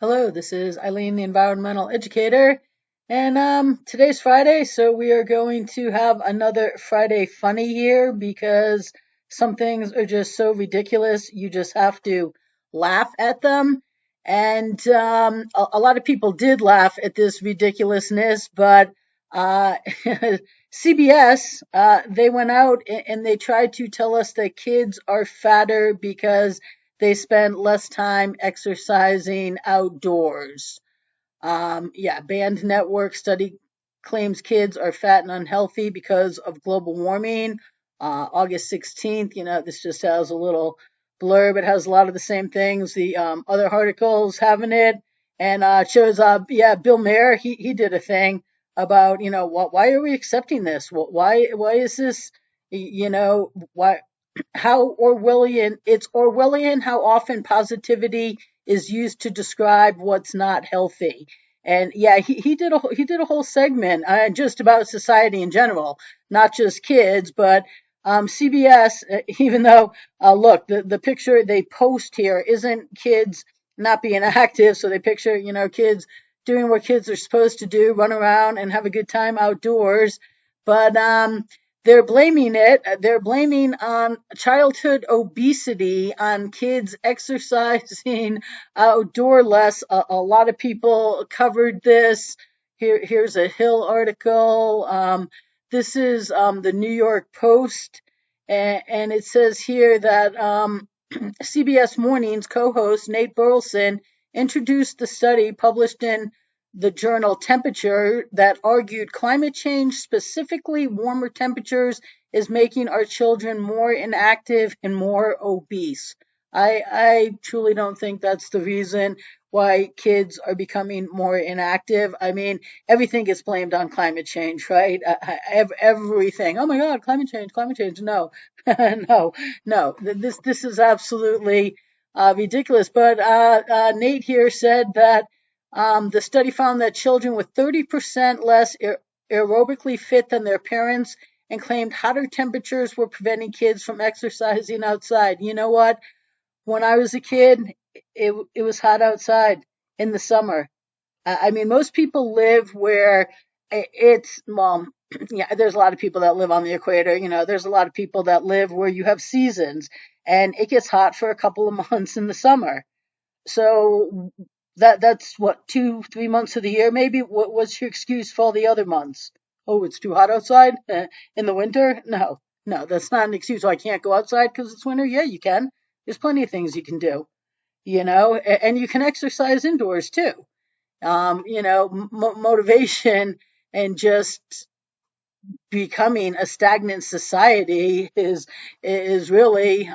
Hello, this is Eileen, the environmental educator, and today's Friday, so we are going to have another Friday funny here because some things are just so ridiculous, you just have to laugh at them. And a lot of people did laugh at this ridiculousness, but uh, CBS, they went out and they tried to tell us that kids are fatter because they spend less time exercising outdoors. Yeah, Band Network study claims kids are fat and unhealthy because of global warming. August 16th, this just has a little blurb. It has a lot of the same things the other articles have in it. And shows up, yeah, Bill Mayer, he did a thing about, why are we accepting this? Why is this, why, how Orwellian it's Orwellian how often positivity is used to describe what's not healthy. And yeah, he did a whole segment just about society in general, not just kids, but CBS. Even though look, the picture they post here isn't kids not being active, so they picture kids doing what kids are supposed to do, run around and have a good time outdoors. But they're blaming on childhood obesity on kids exercising outdoor less. A lot of people covered this. Here's a Hill article. This is the New York Post, and it says here that CBS Mornings co-host Nate Burleson introduced the study published in the journal Temperature that argued climate change, specifically warmer temperatures, is making our children more inactive and more obese. I truly don't think that's the reason why kids are becoming more inactive. I mean, everything gets blamed on climate change, right? Everything. Oh my God, climate change, climate change. No, no, no. This is absolutely ridiculous. But Nate here said that the study found that children with 30% less aerobically fit than their parents and claimed hotter temperatures were preventing kids from exercising outside. You know what? When I was a kid, it was hot outside in the summer. I mean, most people live where it's, well, yeah, there's a lot of people that live on the equator. There's a lot of people that live where you have seasons and it gets hot for a couple of months in the summer. So that's what 2, 3 months of the year maybe. What's your excuse for all the other months? Oh, it's too hot outside in the winter. No, no, that's not an excuse. Oh, I can't go outside because it's winter. Yeah, you can. There's plenty of things you can do. And you can exercise indoors too. Motivation and just becoming a stagnant society is really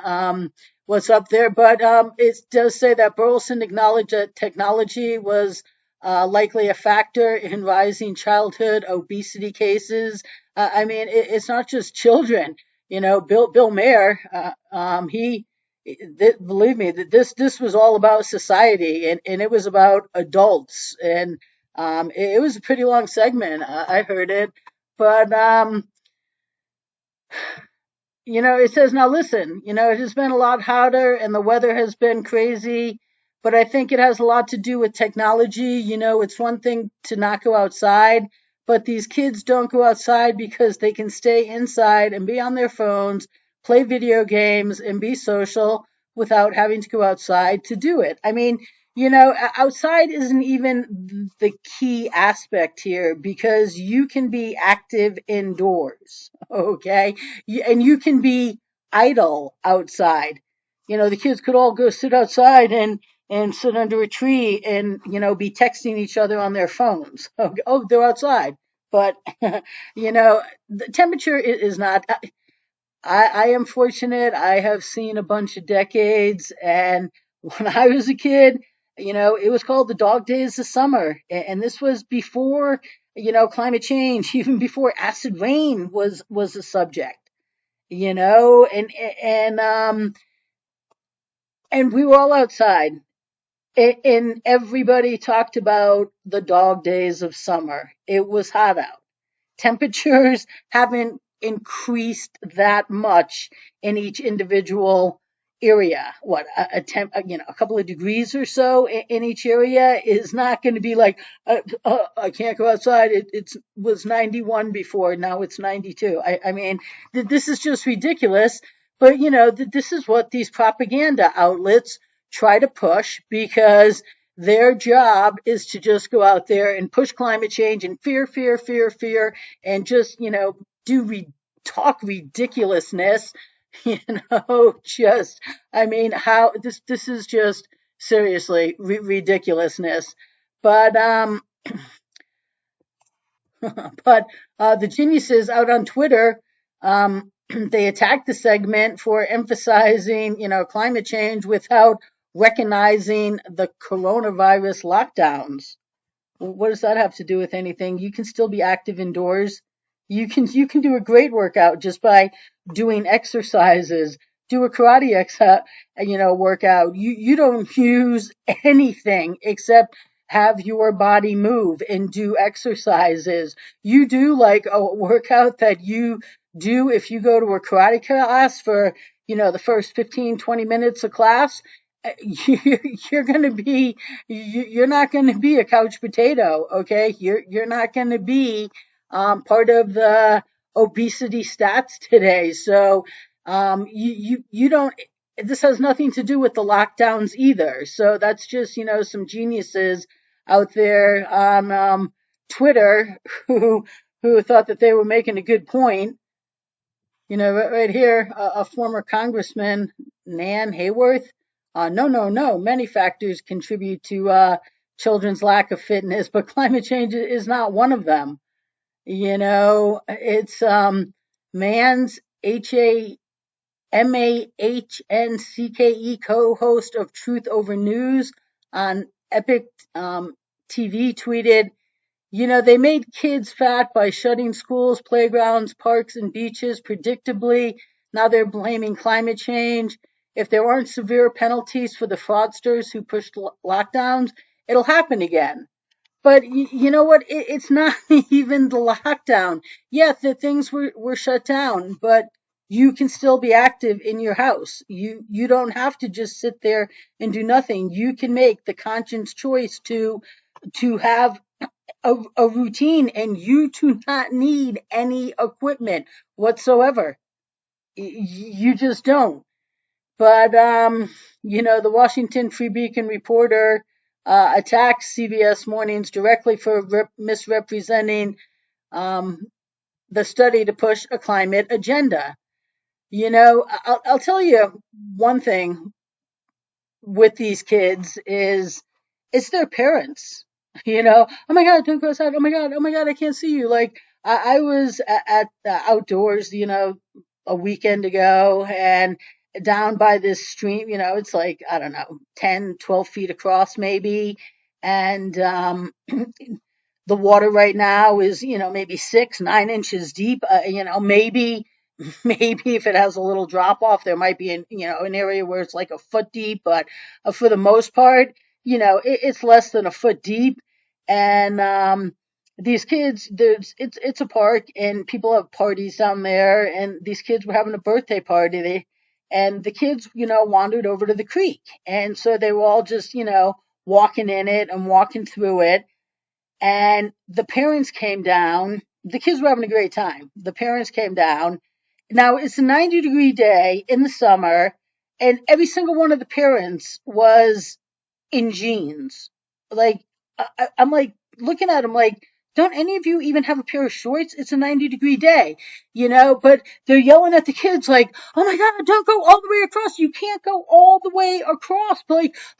what's up there. But it does say that Burleson acknowledged that technology was likely a factor in rising childhood obesity cases. I mean, it's not just children. Bill Mayer, believe me, that this was all about society and it was about adults. And it was a pretty long segment. I heard it. But it says, now listen, it has been a lot hotter and the weather has been crazy, but I think it has a lot to do with technology. It's one thing to not go outside, but these kids don't go outside because they can stay inside and be on their phones, play video games, and be social without having to go outside to do it. I mean, outside isn't even the key aspect here because you can be active indoors, okay? And you can be idle outside. The kids could all go sit outside and sit under a tree and be texting each other on their phones. Oh, they're outside, but the temperature is not. I am fortunate. I have seen a bunch of decades, and when I was a kid, it was called the dog days of summer, and this was before climate change, even before acid rain was a subject. You know, and um and we were all outside, and everybody talked about the dog days of summer. It was hot out. Temperatures haven't increased that much in each individual area, a couple of degrees or so in each area is not going to be like, I can't go outside. It was 91 before, now it's 92. I mean, this is just ridiculous. But this is what these propaganda outlets try to push, because their job is to just go out there and push climate change and fear, fear, fear, fear, and just talk ridiculousness. Just, I mean, how this is just seriously ridiculousness. But but the geniuses out on Twitter, they attacked the segment for emphasizing, climate change without recognizing the coronavirus lockdowns. What does that have to do with anything? You can still be active indoors. You can do a great workout just by doing exercises. Do a karate workout. You don't use anything except have your body move and do exercises. You do like a workout that you do if you go to a karate class for, the first 15, 20 minutes of class. You're going to be, you're not going to be a couch potato. Okay. You're not going to be part of the obesity stats today. So you don't, this has nothing to do with the lockdowns either. So that's just, some geniuses out there on Twitter who thought that they were making a good point. Right here, a former congressman, Nan Hayworth. No. Many factors contribute to children's lack of fitness, but climate change is not one of them. It's Man's Mahnske, co-host of Truth Over News on Epic TV, tweeted, they made kids fat by shutting schools, playgrounds, parks, and beaches predictably. Now they're blaming climate change. If there aren't severe penalties for the fraudsters who pushed lockdowns, it'll happen again. But you know what? It's not even the lockdown. Yeah, the things were shut down, but you can still be active in your house. You don't have to just sit there and do nothing. You can make the conscious choice to have a routine, and you do not need any equipment whatsoever. You just don't. But the Washington Free Beacon reporter attacks CBS Mornings directly for misrepresenting the study to push a climate agenda. I'll tell you one thing with these kids is it's their parents. Oh my God, don't go outside. Oh my God, I can't see you. Like I was at the outdoors, a weekend ago, and down by this stream, it's like, I don't know, 10, 12 feet across maybe. And the water right now is, maybe 6, 9 inches deep. Maybe maybe if it has a little drop off, there might be an area where it's like a foot deep, but for the most part, it's less than a foot deep. And these kids, it's a park, and people have parties down there, and these kids were having a birthday party. And the kids, wandered over to the creek, and so they were all just, walking in it and walking through it. And the parents came down. The kids were having a great time. The parents came down. Now it's a 90-degree day in the summer, and every single one of the parents was in jeans. Like, I'm like looking at them like, don't any of you even have a pair of shorts? It's a 90-degree day, but they're yelling at the kids like, oh my God, don't go all the way across. You can't go all the way across.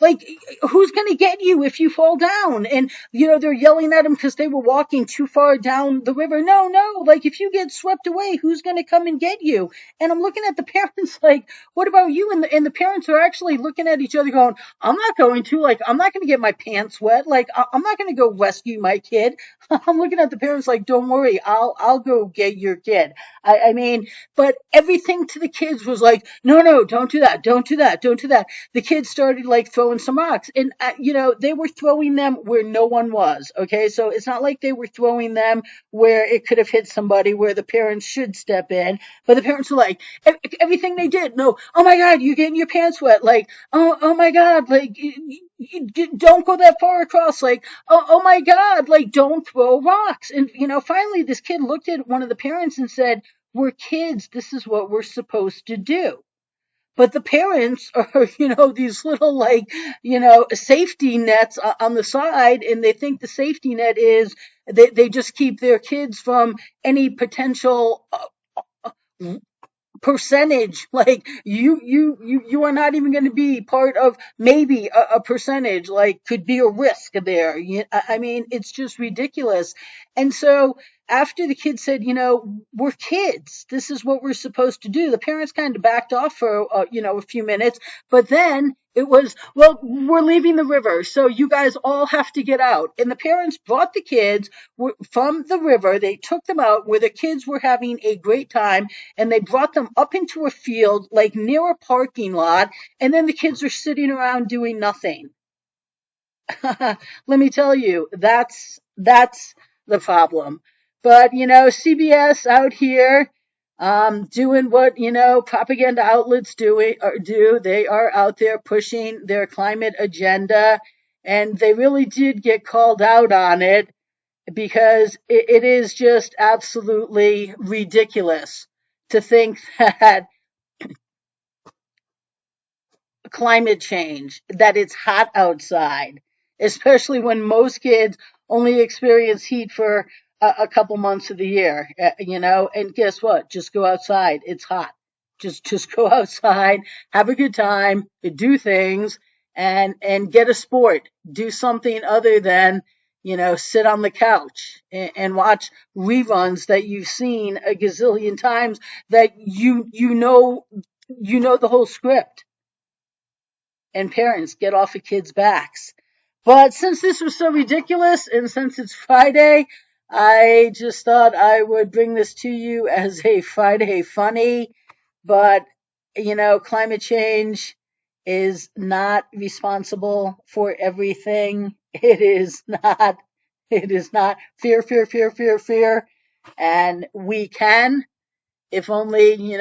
Like who's going to get you if you fall down? And, they're yelling at them because they were walking too far down the river. No. Like if you get swept away, who's going to come and get you? And I'm looking at the parents like, what about you? And the parents are actually looking at each other going, I'm not going to, like, I'm not going to get my pants wet. Like, I'm not going to go rescue my kid. I'm looking at the parents like, don't worry, I'll go get your kid. I mean, but everything to the kids was like, no, no, don't do that, don't do that, don't do that. The kids started like throwing some rocks, and they were throwing them where no one was. Okay, so it's not like they were throwing them where it could have hit somebody, where the parents should step in. But the parents were like, everything they did, no, oh my God, you're getting your pants wet. Like, oh my God, like, you don't go that far across. Like, oh my God, like, don't throw rocks. And, finally this kid looked at one of the parents and said, we're kids. This is what we're supposed to do. But the parents are, these little, like, safety nets on the side, and they think the safety net is they just keep their kids from any potential percentage. Like, you are not even going to be part of maybe a percentage, like, could be a risk there. I mean, it's just ridiculous. And so after the kids said, we're kids, this is what we're supposed to do, the parents kind of backed off for a few minutes. But then it was, well, we're leaving the river, so you guys all have to get out. And the parents brought the kids from the river. They took them out where the kids were having a great time, and they brought them up into a field, like near a parking lot. And then the kids are sitting around doing nothing. Let me tell you, that's the problem. But CBS out here, doing what propaganda outlets do. They are out there pushing their climate agenda, and they really did get called out on it, because it is just absolutely ridiculous to think that climate change, that it's hot outside, especially when most kids only experience heat for a couple months of the year, and guess what? Just go outside. It's hot. Just go outside, have a good time, do things, and get a sport. Do something other than, sit on the couch and watch reruns that you've seen a gazillion times, that you know the whole script. And parents, get off of kids' backs. But since this was so ridiculous, and since it's Friday, I just thought I would bring this to you as a Friday funny. But, climate change is not responsible for everything. It is not. It is not. Fear, fear, fear, fear, fear. And we can, if only,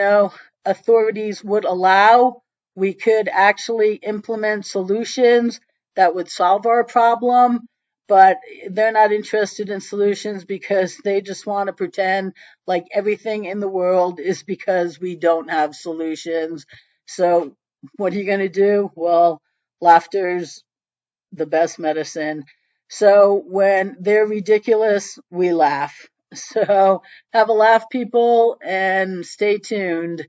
authorities would allow, we could actually implement solutions that would solve our problem. But they're not interested in solutions, because they just want to pretend like everything in the world is because we don't have solutions. So what are you going to do? Well, laughter's the best medicine. So when they're ridiculous, we laugh. So have a laugh, people, and stay tuned.